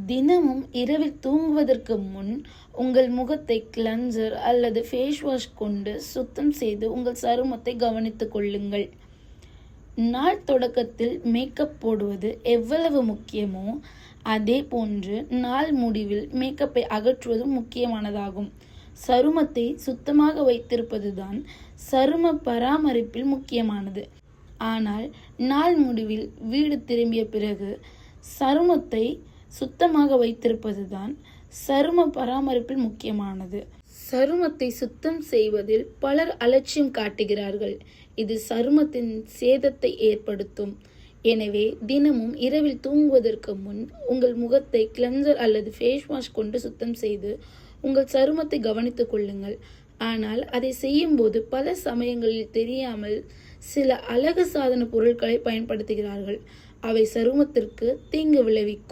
தினமும் இரவில் தூங்குவதற்கு முன் உங்கள் முகத்தை கிளென்சர் அல்லது ஃபேஸ் வாஷ் கொண்டு சுத்தம் செய்து உங்கள் சருமத்தை கவனித்துக் கொள்ளுங்கள். நாள் தொடக்கத்தில் மேக்கப் போடுவது எவ்வளவு முக்கியமோ அதே போன்று நாள் முடிவில் மேக்கப்பை அகற்றுவதும் முக்கியமானதாகும். சருமத்தை சுத்தமாக வைத்திருப்பதுதான் சரும பராமரிப்பில் முக்கியமானது. ஆனால் நாள் முடிவில் வீடு திரும்பிய பிறகு சருமத்தை சுத்தமாக வைத்திருப்பதுதான் சரும பராமரிப்பில் முக்கியமானது. சருமத்தை சுத்தம் செய்வதில் பலர் அலட்சியம் காட்டுகிறார்கள். இது சருமத்தின் சேதத்தை ஏற்படுத்தும். எனவே தினமும் இரவில் தூங்குவதற்கு முன் உங்கள் முகத்தை கிளென்சர் அல்லது ஃபேஸ் வாஷ் கொண்டு சுத்தம் செய்து உங்கள் சருமத்தை கவனித்துக் கொள்ளுங்கள். ஆனால் அதை செய்யும்போது பல சமயங்களில் தெரியாமல் சில அழகு சாதன பொருட்களை பயன்படுத்துகிறார்கள். அவை சருமத்திற்கு தீங்கு விளைவிக்கும்.